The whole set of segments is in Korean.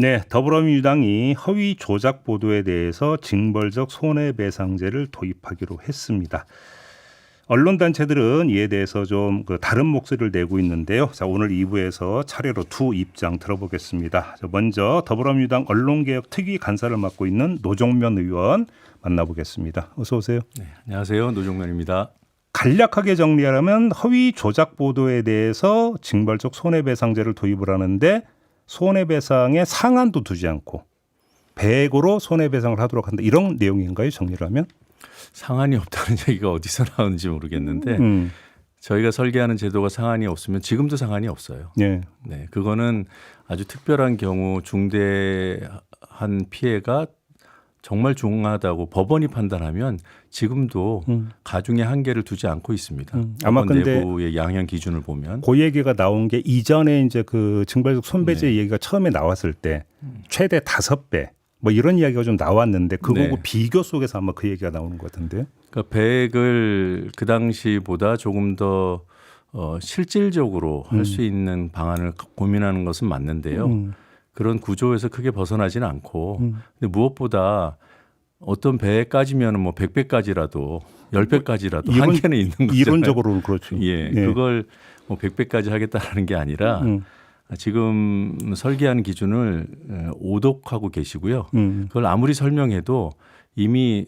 네, 더불어민주당이 허위 조작 보도에 대해서 징벌적 손해배상제를 도입하기로 했습니다. 언론단체들은 이에 대해서 좀 다른 목소리를 내고 있는데요. 자, 오늘 2부에서 차례로 두 입장 들어보겠습니다. 먼저 더불어민주당 언론개혁 특위 간사를 맡고 있는 노종면 의원 만나보겠습니다. 어서 오세요. 네, 안녕하세요. 노종면입니다. 간략하게 정리하려면 허위 조작 보도에 대해서 징벌적 손해배상제를 도입을 하는데 손해배상의 상한도 두지 않고 배액으로 손해배상을 하도록 한다. 이런 내용인가요? 정리를 하면? 상한이 없다는 얘기가 어디서 나오는지 모르겠는데 저희가 설계하는 제도가 상한이 없으면 지금도 상한이 없어요. 네. 네, 그거는 아주 특별한 경우 중대한 피해가 정말 중하다고 법원이 판단하면 지금도 가중의 한계를 두지 않고 있습니다. 아마 법원 근데 내부의 양형 기준을 보면 그 얘기가 나온 게 이전에 이제 그 징벌적 손배제 얘기가 처음에 나왔을 때 최대 5배 뭐 이런 이야기가 좀 나왔는데 그거하고 비교 속에서 아마 그 얘기가 나오는 것 같은데요. 그러니까 배액을 그 당시보다 조금 더 실질적으로 할 수 있는 방안을 고민하는 것은 맞는데요. 그런 구조에서 크게 벗어나지는 않고 근데 무엇보다 어떤 배까지면 뭐 100배까지라도 10배까지라도 한계는 있는 거잖아요. 이론적으로는 그렇죠. 예, 그걸 뭐 100배까지 하겠다는 게 아니라 지금 설계한 기준을 오독하고 계시고요. 그걸 아무리 설명해도 이미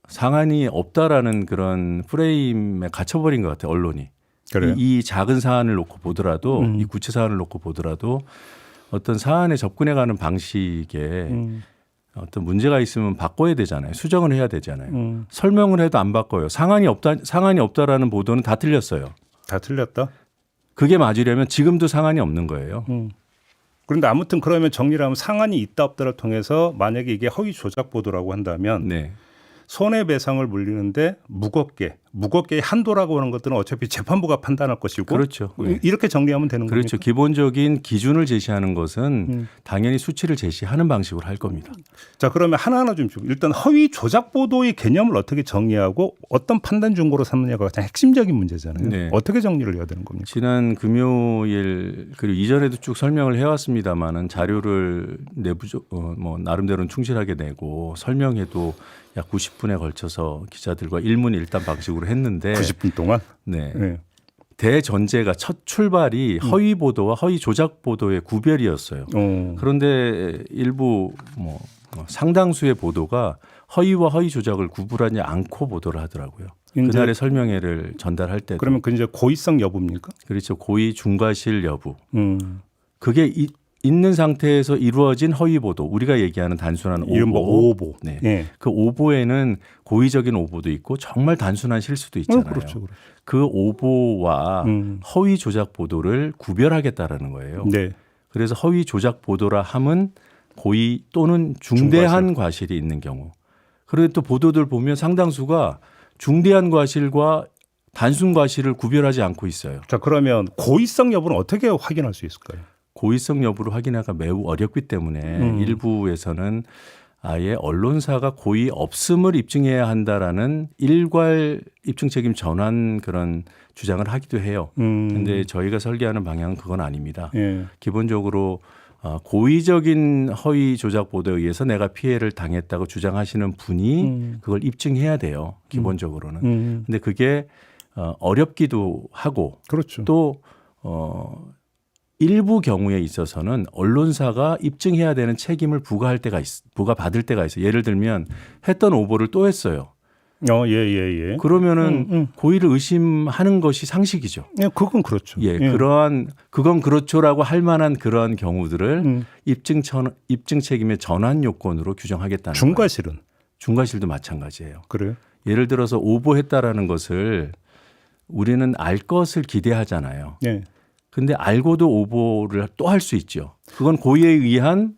상한이 없다라는 그런 프레임에 갇혀버린 것 같아요. 언론이. 그래요? 이 작은 사안을 놓고 보더라도 이 구체 사안을 놓고 보더라도 어떤 사안에 접근해가는 방식에 어떤 문제가 있으면 바꿔야 되잖아요. 수정을 해야 되잖아요. 설명을 해도 안 바꿔요. 상한이 없다라는 보도는 다 틀렸어요. 다 틀렸다? 그게 맞으려면 지금도 상한이 없는 거예요. 그런데 아무튼 그러면 정리를 하면 상한이 있다 없다를 통해서 만약에 이게 허위 조작 보도라고 한다면 네. 손해배상을 물리는데 무겁게 한도라고 하는 것들은 어차피 재판부가 판단할 것이고 그렇죠. 네. 이렇게 정리하면 되는 거죠. 그렇죠. 기본적인 기준을 제시하는 것은 당연히 수치를 제시하는 방식으로 할 겁니다. 자, 그러면 하나하나 좀 일단 허위 조작 보도의 개념을 어떻게 정리하고 어떤 판단 준거로 삼느냐가 가장 핵심적인 문제잖아요. 네. 어떻게 정리를 해야 되는 겁니까? 지난 금요일 그리고 이전에도 쭉 설명을 해왔습니다만은 자료를 뭐 나름대로는 충실하게 내고 설명해도 약 90분에 걸쳐서 기자들과 일문일답 방식으로 했는데 90분 동안? 네. 네. 대전제가 첫 출발이 허위 보도와 허위 조작 보도의 구별이었어요. 그런데 일부 뭐 상당수의 보도가 허위와 허위 조작을 구분하지 않고 보도를 하더라고요. 그날의 설명회를 전달할 때도. 그러면 그 이제 고의성 여부입니까? 그렇죠. 고의 중과실 여부. 그게 있는 상태에서 이루어진 허위 보도. 우리가 얘기하는 단순한 오보. 이른바 오보. 네. 네. 그 오보에는 고의적인 오보도 있고 정말 단순한 실수도 있잖아요. 그렇죠. 그 오보와 허위 조작 보도를 구별하겠다라는 거예요. 네. 그래서 허위 조작 보도라 함은 고의 또는 중대한 과실이 있는 경우. 그런데 또 보도들 보면 상당수가 중대한 과실과 단순 과실을 구별하지 않고 있어요. 자, 그러면 고의성 여부는 어떻게 확인할 수 있을까요? 고의성 여부를 확인하기가 매우 어렵기 때문에 일부에서는 아예 언론사가 고의 없음을 입증해야 한다라는 일괄 입증 책임 전환 그런 주장을 하기도 해요. 그런데 저희가 설계하는 방향은 그건 아닙니다. 예. 기본적으로 고의적인 허위 조작 보도에 의해서 내가 피해를 당했다고 주장하시는 분이 그걸 입증해야 돼요. 기본적으로는. 근데 그게 어렵기도 하고 그렇죠. 또 일부 경우에 있어서는 언론사가 입증해야 되는 책임을 부과받을 때가 있어요. 예를 들면 했던 오보를 또 했어요. 예. 그러면은 고의를 의심하는 것이 상식이죠. 예, 그건 그렇죠. 예, 그건 그렇죠라고 할 만한 그러한 경우들을 입증 책임의 전환 요건으로 규정하겠다는 중과실은? 거예요. 중과실도 마찬가지예요. 그래요? 예를 들어서 오보했다라는 것을 우리는 알 것을 기대하잖아요. 예. 근데 알고도 오보를 또 할 수 있죠. 그건 고의에 의한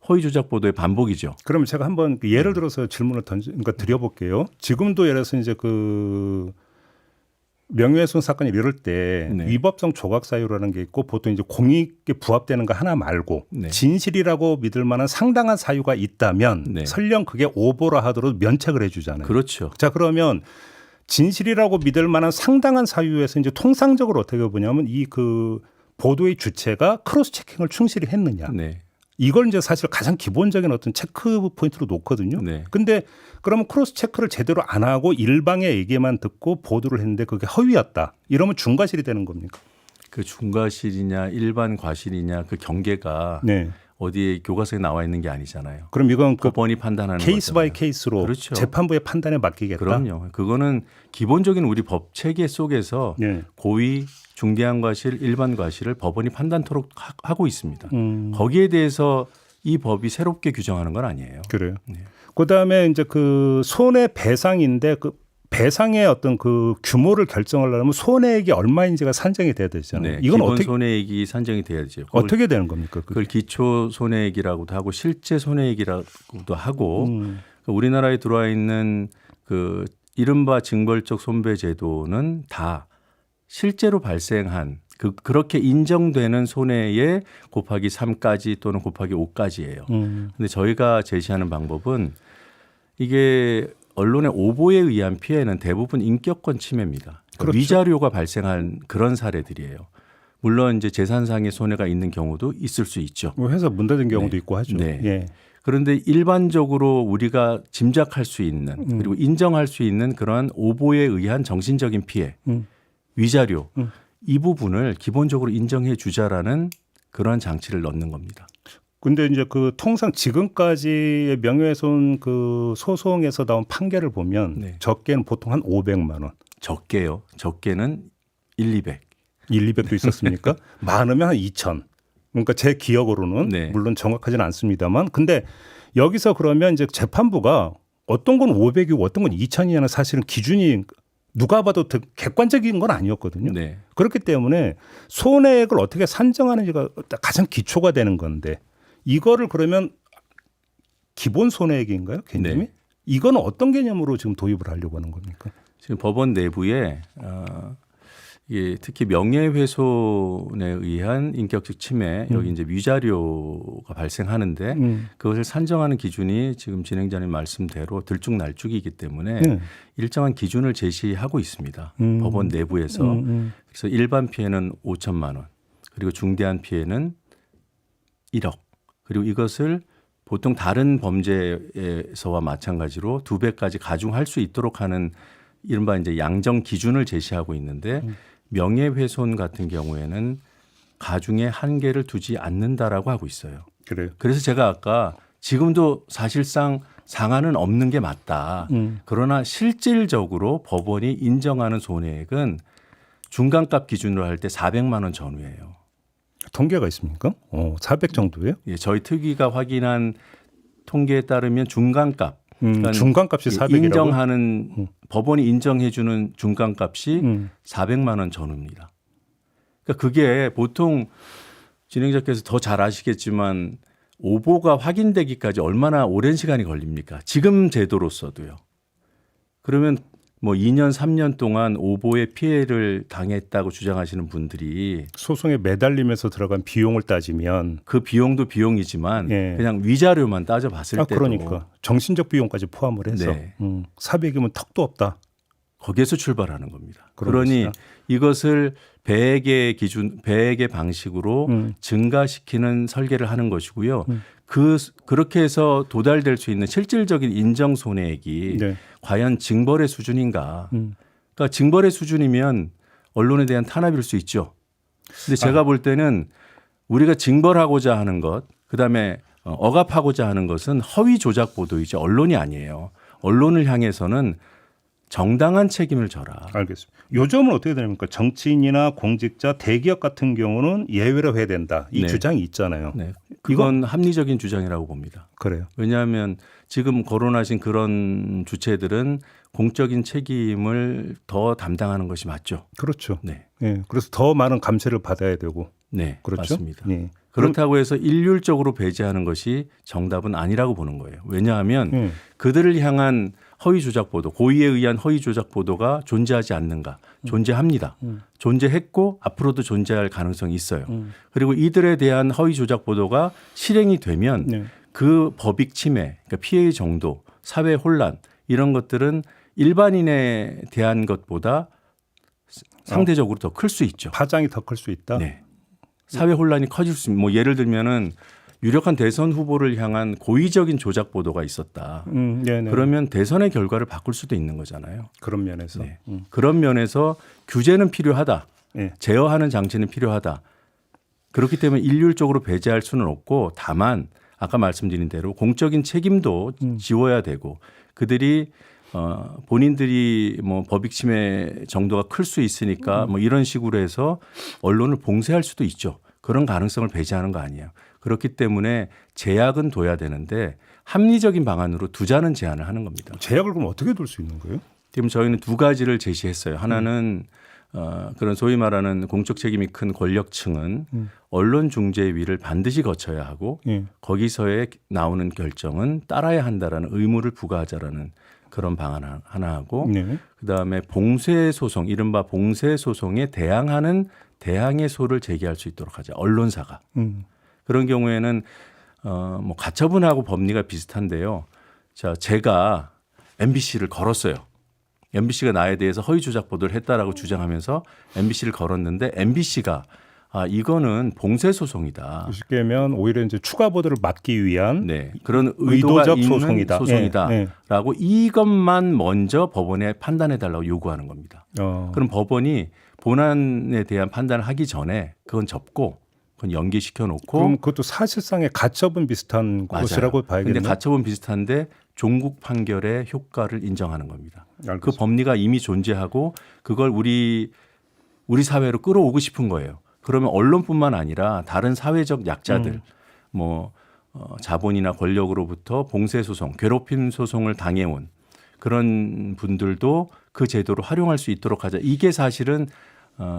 허위 조작 보도의 반복이죠. 그럼 제가 한번 예를 들어서 질문을 드려볼게요. 지금도 예를 들어서 이제 그 명예훼손 사건이 이럴 때 위법성 조각 사유라는 게 있고 보통 이제 공익에 부합되는 거 하나 말고 진실이라고 믿을 만한 상당한 사유가 있다면 설령 그게 오보라 하더라도 면책을 해주잖아요. 그렇죠. 자, 그러면 진실이라고 믿을 만한 상당한 사유에서 이제 통상적으로 어떻게 보냐면 이 그 보도의 주체가 크로스 체킹을 충실히 했느냐. 이걸 이제 사실 가장 기본적인 어떤 체크 포인트로 놓거든요. 네. 근데 그러면 크로스 체크를 제대로 안 하고 일방의 얘기만 듣고 보도를 했는데 그게 허위였다. 이러면 중과실이 되는 겁니까? 그 중과실이냐 일반 과실이냐 그 경계가 네. 어디에 교과서에 나와 있는 게 아니잖아요. 그럼 이건 그 법원이 판단하는 케이스 거잖아요. 바이 케이스로 그렇죠. 재판부의 판단에 맡기겠다. 그럼요. 그거는 기본적인 우리 법 체계 속에서 네. 고의, 중대한 과실, 일반 과실을 법원이 판단토록 하고 있습니다. 거기에 대해서 이 법이 새롭게 규정하는 건 아니에요. 그래요. 네. 그다음에 이제 그 손해배상인데 그 배상의 어떤 그 규모를 결정하려면 손해액이 얼마인지가 산정이 돼야 되잖아요. 네. 이건 기본 어떻게 손해액이 산정이 돼야죠. 어떻게 되는 겁니까? 그걸 기초 손해액이라고도 하고 실제 손해액이라고도 하고 우리나라에 들어와 있는 그 이른바 징벌적 손배 제도는 다 실제로 발생한 그렇게 인정되는 손해에 곱하기 3까지 또는 곱하기 5까지예요. 근데 저희가 제시하는 방법은 이게 언론의 오보에 의한 피해는 대부분 인격권 침해입니다. 그렇죠. 위자료가 발생한 그런 사례들이에요. 물론 이제 재산상의 손해가 있는 경우도 있을 수 있죠. 뭐 회사 문 닫은 경우도 네. 있고 하죠. 네. 예. 그런데 일반적으로 우리가 짐작할 수 있는 그리고 인정할 수 있는 그러한 오보에 의한 정신적인 피해, 위자료 이 부분을 기본적으로 인정해 주자라는 그러한 장치를 넣는 겁니다. 근데 이제 그 통상 지금까지의 명예훼손 그 소송에서 나온 판결을 보면 네. 적게는 보통 한 500만 원. 적게요. 적게는 1, 200. 200도 있었습니까? 많으면 한 2천. 그러니까 제 기억으로는 네. 물론 정확하지는 않습니다만 근데 여기서 그러면 이제 재판부가 어떤 건 500이고 어떤 건 2천이냐는 사실은 기준이 누가 봐도 객관적인 건 아니었거든요. 네. 그렇기 때문에 손해액을 어떻게 산정하는지가 가장 기초가 되는 건데 이거를 그러면 기본 손해액인가요? 개념이? 네. 이거는 어떤 개념으로 지금 도입을 하려고 하는 겁니까? 지금 법원 내부에 이게 특히 명예훼손에 의한 인격적 침해 여기 이제 위자료가 발생하는데 그것을 산정하는 기준이 지금 진행자님 말씀대로 들쭉날쭉이기 때문에 일정한 기준을 제시하고 있습니다. 법원 내부에서 그래서 일반 피해는 5천만 원 그리고 중대한 피해는 1억 그리고 이것을 보통 다른 범죄에서와 마찬가지로 2배까지 가중할 수 있도록 하는 이른바 이제 양정 기준을 제시하고 있는데 명예훼손 같은 경우에는 가중에 한계를 두지 않는다라고 하고 있어요. 그래요. 그래서 제가 아까 지금도 사실상 상한은 없는 게 맞다. 그러나 실질적으로 법원이 인정하는 손해액은 중간값 기준으로 할 때 400만 원 전후예요. 통계가 있습니까? 400 정도예요? 예, 저희 특위가 확인한 통계에 따르면 중간값 그러니까 중간값이 400이라고? 인정하는 법원이 인정해 주는 중간값이 400만 원 전후입니다. 그러니까 그게 보통 진행자께서 더 잘 아시겠지만 오보가 확인되기까지 얼마나 오랜 시간이 걸립니까? 지금 제도로서도요. 그러면 뭐 2년 3년 동안 오보의 피해를 당했다고 주장하시는 분들이 소송에 매달리면서 들어간 비용을 따지면 그 비용도 비용이지만 예. 그냥 위자료만 따져봤을 때도 그러니까 정신적 비용까지 포함을 해서 네. 400이면 턱도 없다. 거기에서 출발하는 겁니다. 그런 그러니 것이다. 이것을 배액의 기준, 배액의 방식으로 증가시키는 설계를 하는 것이고요. 그렇게 해서 도달될 수 있는 실질적인 인정 손해액이 네. 과연 징벌의 수준인가? 그러니까 징벌의 수준이면 언론에 대한 탄압일 수 있죠. 근데 제가 볼 때는 우리가 징벌하고자 하는 것, 그다음에 억압하고자 하는 것은 허위 조작 보도이지 언론이 아니에요. 언론을 향해서는 정당한 책임을 져라. 알겠습니다. 요즘은 어떻게 되냐니까 정치인이나 공직자, 대기업 같은 경우는 예외로 해야 된다. 이 네. 주장이 있잖아요. 네. 그건 합리적인 주장이라고 봅니다. 그래요. 왜냐하면 지금 거론하신 그런 주체들은 공적인 책임을 더 담당하는 것이 맞죠. 그렇죠. 네. 예. 그래서 더 많은 감세를 받아야 되고. 네. 그렇죠. 맞습니다. 예. 그렇다고 해서 일률적으로 배제하는 것이 정답은 아니라고 보는 거예요. 왜냐하면 그들을 향한 허위 조작 보도, 고의에 의한 허위 조작 보도가 존재하지 않는가? 존재합니다. 존재했고 앞으로도 존재할 가능성이 있어요. 그리고 이들에 대한 허위 조작 보도가 실행이 되면 네. 그 법익 침해, 그러니까 피해의 정도, 사회 혼란 이런 것들은 일반인에 대한 것보다 상대적으로 더 클 수 있죠. 파장이 더 클 수 있다. 네. 사회 혼란이 커질 수 있는 뭐 예를 들면은 유력한 대선 후보를 향한 고의적인 조작 보도가 있었다. 네네. 그러면 대선의 결과를 바꿀 수도 있는 거잖아요. 그런 면에서. 네. 그런 면에서 규제는 필요하다. 네. 제어하는 장치는 필요하다. 그렇기 때문에 일률적으로 배제할 수는 없고 다만 아까 말씀드린 대로 공적인 책임도 지워야 되고 그들이 본인들이 뭐 법익 침해 정도가 클 수 있으니까 뭐 이런 식으로 해서 언론을 봉쇄할 수도 있죠. 그런 가능성을 배제하는 거 아니에요. 그렇기 때문에 제약은 둬야 되는데 합리적인 방안으로 두자는 제안을 하는 겁니다. 제약을 그럼 어떻게 둘 수 있는 거예요? 지금 저희는 두 가지를 제시했어요. 하나는 그런 소위 말하는 공적 책임이 큰 권력층은 언론중재위를 반드시 거쳐야 하고 거기서의 나오는 결정은 따라야 한다라는 의무를 부과하자라는 그런 방안 하나 하고 그다음에 봉쇄 소송 이른바 봉쇄 소송에 대항하는 대항의 소를 제기할 수 있도록 하자. 언론사가. 그런 경우에는 뭐 가처분하고 법리가 비슷한데요. 자, 제가 MBC를 걸었어요. MBC가 나에 대해서 허위 조작 보도를 했다라고 주장하면서 MBC를 걸었는데 MBC가 이거는 봉쇄 소송이다. 쉽게 하면 오히려 이제 추가 보도를 막기 위한 네, 그런 의도가 의도적 있는 소송이다. 소송이다라고 이것만 먼저 법원에 판단해 달라고 요구하는 겁니다. 그럼 법원이 본안에 대한 판단을 하기 전에 그건 접고 그건 연기시켜 놓고 그럼 그것도 사실상의 가처분 비슷한 것이라고 봐야겠네요. 그런데 가처분 비슷한데 종국 판결의 효과를 인정하는 겁니다. 알겠습니다. 그 법리가 이미 존재하고 그걸 우리 사회로 끌어오고 싶은 거예요. 그러면 언론뿐만 아니라 다른 사회적 약자들 뭐 자본이나 권력으로부터 봉쇄 소송, 괴롭힘 소송을 당해온 그런 분들도 그 제도를 활용할 수 있도록 하자. 이게 사실은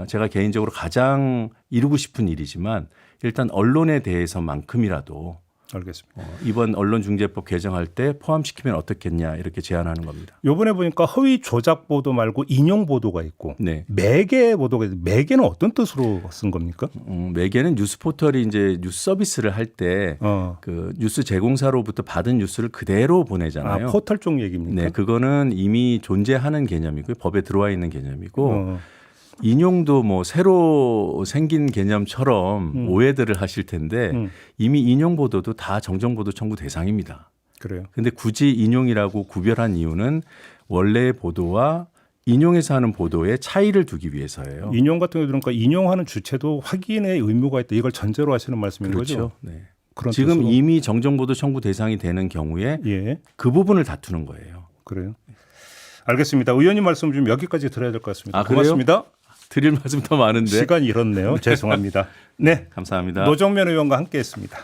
제가 개인적으로 가장 이루고 싶은 일이지만 일단 언론에 대해서만큼이라도 알겠습니다. 이번 언론중재법 개정할 때 포함시키면 어떻겠냐 이렇게 제안하는 겁니다. 이번에 보니까 허위 조작 보도 말고 인용 보도가 있고 네. 매개 보도가 있는데 매개는 어떤 뜻으로 쓴 겁니까? 매개는 뉴스 포털이 이제 뉴스 서비스를 할 때 그 뉴스 제공사로부터 받은 뉴스를 그대로 보내잖아요. 포털 쪽 얘기입니까? 네, 그거는 이미 존재하는 개념이고요. 법에 들어와 있는 개념이고 인용도 뭐 새로 생긴 개념처럼 오해들을 하실 텐데 이미 인용 보도도 다 정정 보도 청구 대상입니다. 그래요. 근데 굳이 인용이라고 구별한 이유는 원래의 보도와 인용해서 하는 보도의 차이를 두기 위해서예요. 인용 같은 경우 그러니까 인용하는 주체도 확인의 의무가 있다. 이걸 전제로 하시는 말씀인 그렇죠. 거죠? 네. 그런 지금 뜻으로. 이미 정정 보도 청구 대상이 되는 경우에 그 부분을 다투는 거예요. 그래요. 알겠습니다. 의원님 말씀 좀 여기까지 들어야 될 것 같습니다. 고맙습니다. 드릴 말씀 더 많은데 시간이 이렇네요. 죄송합니다. 네, 감사합니다. 노정면 의원과 함께했습니다.